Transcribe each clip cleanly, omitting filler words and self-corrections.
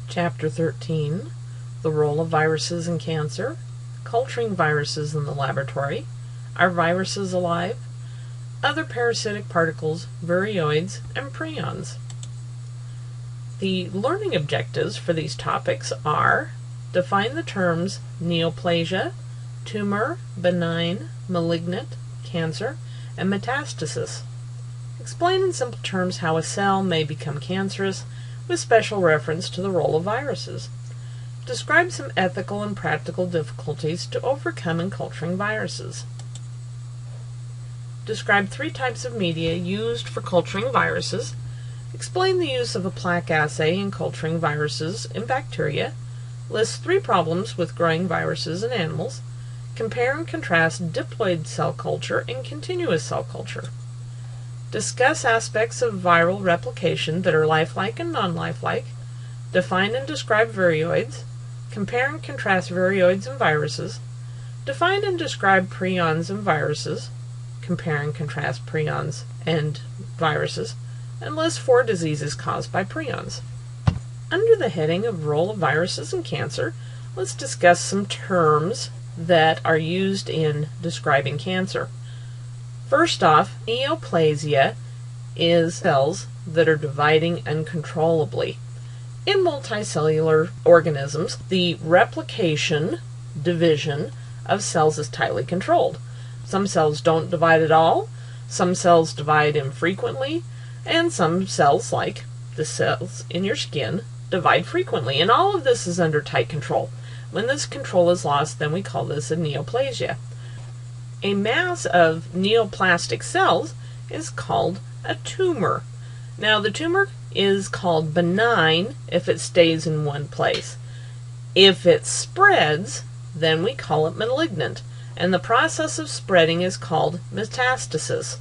Chapter 13, The Role of Viruses in Cancer, Culturing Viruses in the Laboratory, Are Viruses Alive? Other Parasitic Particles, Viriyoids, and Prions. The learning objectives for these topics are: define the terms neoplasia, tumor, benign, malignant, cancer, and metastasis. Explain in simple terms how a cell may become cancerous, with special reference to the role of viruses. Describe some ethical and practical difficulties to overcome in culturing viruses. Describe 3 types of media used for culturing viruses. Explain the use of a plaque assay in culturing viruses in bacteria. List 3 problems with growing viruses in animals. Compare and contrast diploid cell culture and continuous cell culture. Discuss aspects of viral replication that are lifelike and non-lifelike. Define and describe viriyoids. Compare and contrast viriyoids and viruses. Define and describe prions and viruses. Compare and contrast prions and viruses. And list 4 diseases caused by prions. Under the heading of Role of Viruses in Cancer, let's discuss some terms that are used in describing cancer. First off, neoplasia is cells that are dividing uncontrollably. In multicellular organisms, the replication, division of cells is tightly controlled. Some cells don't divide at all, some cells divide infrequently, and some cells, like the cells in your skin, divide frequently. And all of this is under tight control. When this control is lost, then we call this a neoplasia. A mass of neoplastic cells is called a tumor. Now, the tumor is called benign if it stays in one place. If it spreads, then we call it malignant, and the process of spreading is called metastasis.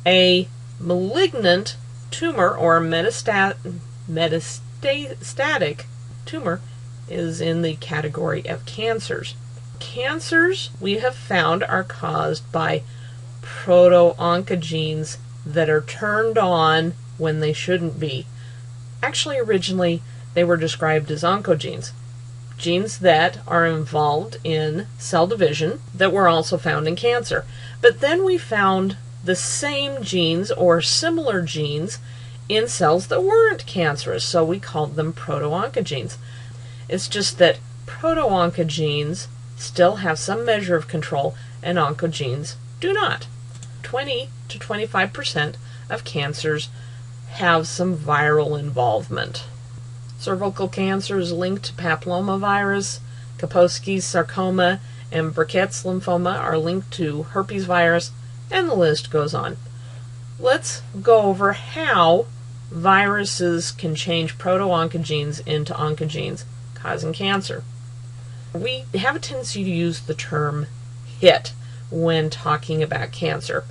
A malignant tumor or metastatic tumor is in the category of cancers. Cancers, we have found, are caused by proto-oncogenes that are turned on when they shouldn't be. Actually, originally, they were described as oncogenes, genes that are involved in cell division that were also found in cancer. But then we found the same genes or similar genes in cells that weren't cancerous, so we called them proto-oncogenes. It's just that proto-oncogenes still have some measure of control, and oncogenes do not. 20 to 25% of cancers have some viral involvement. Cervical cancer is linked to papillomavirus, Kaposi's sarcoma and Burkitt's lymphoma are linked to herpes virus, and the list goes on. Let's go over how viruses can change proto-oncogenes into oncogenes, causing cancer. We have a tendency to use the term hit when talking about cancer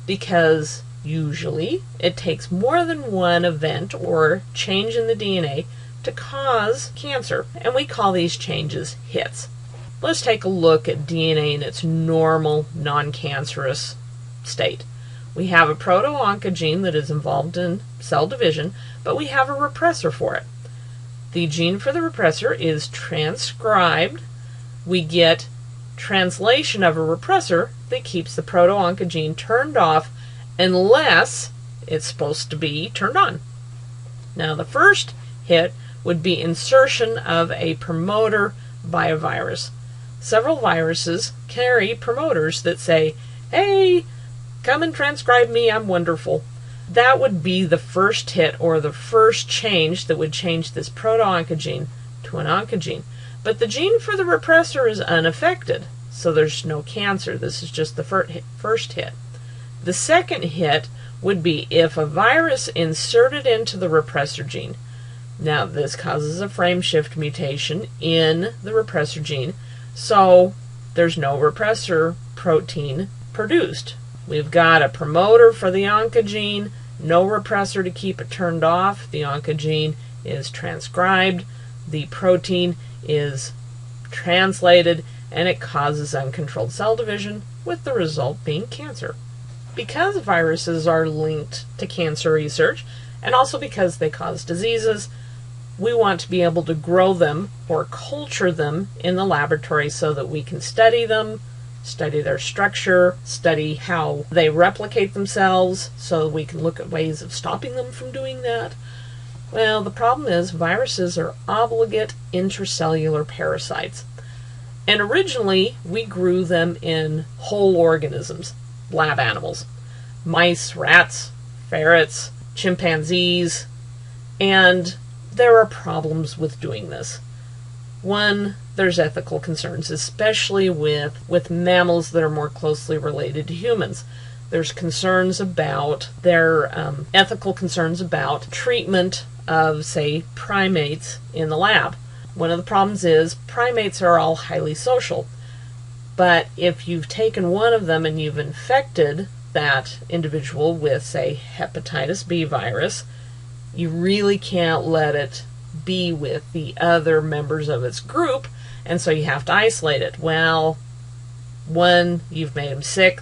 because usually it takes more than one event or change in the DNA to cause cancer, and we call these changes hits. Let's take a look at DNA in its normal, non-cancerous state. We have a proto-oncogene that is involved in cell division, but we have a repressor for it. The gene for the repressor is transcribed. We get translation of a repressor that keeps the proto-oncogene turned off unless it's supposed to be turned on. Now, the first hit would be insertion of a promoter by a virus. Several viruses carry promoters that say, "Hey, come and transcribe me, I'm wonderful." That would be the first hit or the first change that would change this proto-oncogene to an oncogene. But the gene for the repressor is unaffected, so there's no cancer. This is just the first hit. The second hit would be if a virus inserted into the repressor gene. Now, this causes a frame shift mutation in the repressor gene, so there's no repressor protein produced. We've got a promoter for the oncogene, no repressor to keep it turned off. The oncogene is transcribed, the protein is translated, and it causes uncontrolled cell division, with the result being cancer. Because viruses are linked to cancer research, and also because they cause diseases, We want to be able to grow them or culture them in the laboratory so that we can study them, study their structure, study how they replicate themselves so we can look at ways of stopping them from doing that. Well, the problem is viruses are obligate intracellular parasites. And originally, we grew them in whole organisms, lab animals. Mice, rats, ferrets, chimpanzees, and there are problems with doing this. One, there's ethical concerns, especially with mammals that are more closely related to humans. There's concerns about ethical concerns about treatment of, say, primates in the lab. One of the problems is primates are all highly social. But if you've taken one of them and you've infected that individual with, say, hepatitis B virus, you really can't let it be with the other members of its group, and so you have to isolate it. Well, one, you've made him sick,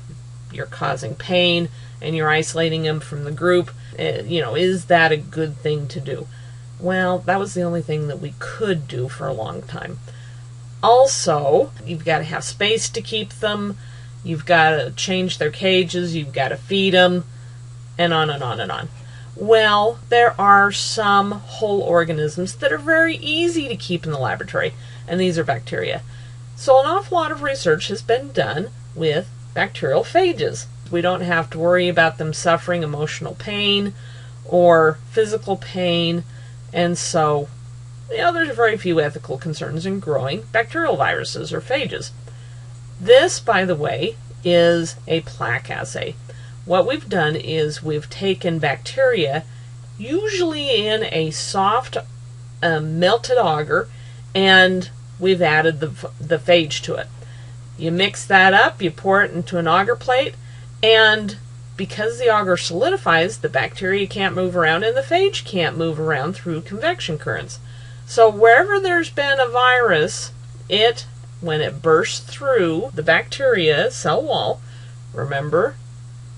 you're causing pain, and you're isolating him from the group. Is that a good thing to do? Well, that was the only thing that we could do for a long time. Also, you've got to have space to keep them, you've got to change their cages, you've got to feed them, and on and on and on. Well, there are some whole organisms that are very easy to keep in the laboratory, and these are bacteria. So an awful lot of research has been done with bacterial phages. We don't have to worry about them suffering emotional pain or physical pain, and so there's very few ethical concerns in growing bacterial viruses or phages. This, by the way, is a plaque assay. What we've done is we've taken bacteria, usually in a soft melted agar, and we've added the phage to it. You mix that up, you pour it into an agar plate, and because the agar solidifies, the bacteria can't move around and the phage can't move around through convection currents. So wherever there's been a virus, when it bursts through the bacteria cell wall, remember,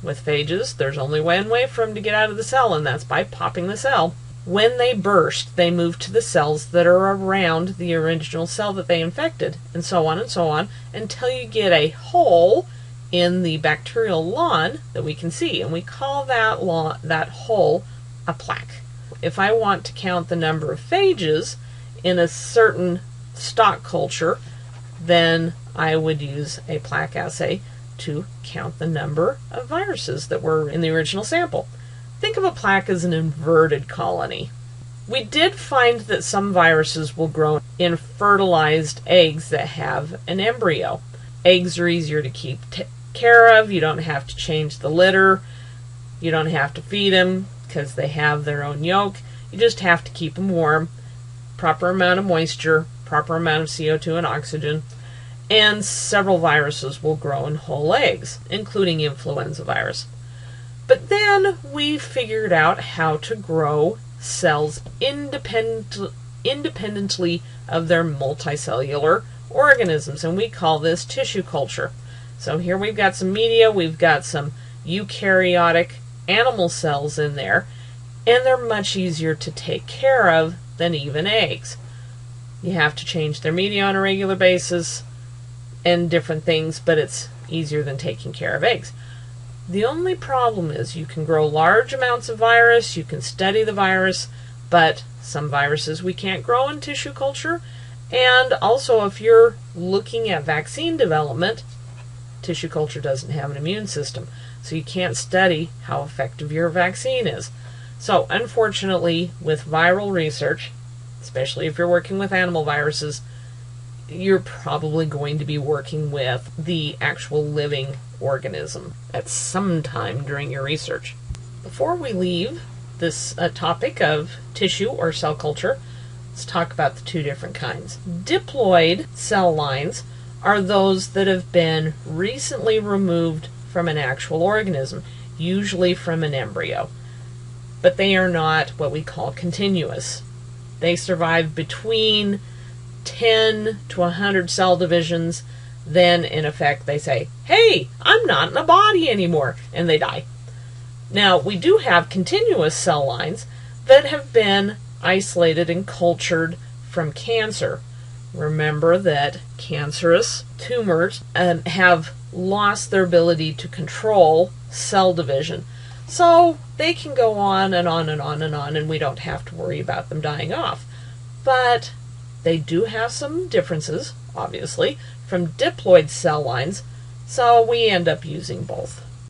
with phages, there's only one way for them to get out of the cell, and that's by popping the cell. When they burst, they move to the cells that are around the original cell that they infected, and so on, until you get a hole in the bacterial lawn that we can see, and we call that hole a plaque. If I want to count the number of phages in a certain stock culture, then I would use a plaque assay to count the number of viruses that were in the original sample. Think of a plaque as an inverted colony. We did find that some viruses will grow in fertilized eggs that have an embryo. Eggs are easier to keep care of. You don't have to change the litter. You don't have to feed them because they have their own yolk. You just have to keep them warm, proper amount of moisture, proper amount of CO2 and oxygen, and several viruses will grow in whole eggs, including influenza virus. But then we figured out how to grow cells independently of their multicellular organisms, and we call this tissue culture. So here we've got some media, we've got some eukaryotic animal cells in there, and they're much easier to take care of than even eggs. You have to change their media on a regular basis and different things, but it's easier than taking care of eggs. The only problem is you can grow large amounts of virus, you can study the virus, but some viruses we can't grow in tissue culture. And also, if you're looking at vaccine development, tissue culture doesn't have an immune system, so you can't study how effective your vaccine is. So unfortunately, with viral research, especially if you're working with animal viruses, you're probably going to be working with the actual living organism at some time during your research. Before we leave this topic of tissue or cell culture, let's talk about the two different kinds. Diploid cell lines are those that have been recently removed from an actual organism, usually from an embryo. But they are not what we call continuous. They survive between 10 to 100 cell divisions. Then, in effect, they say, hey, I'm not in a body anymore, and they die. Now, we do have continuous cell lines that have been isolated and cultured from cancer. Remember that cancerous tumors have lost their ability to control cell division. So they can go on and on and on and on, and we don't have to worry about them dying off. But they do have some differences, obviously, from diploid cell lines, so we end up using both.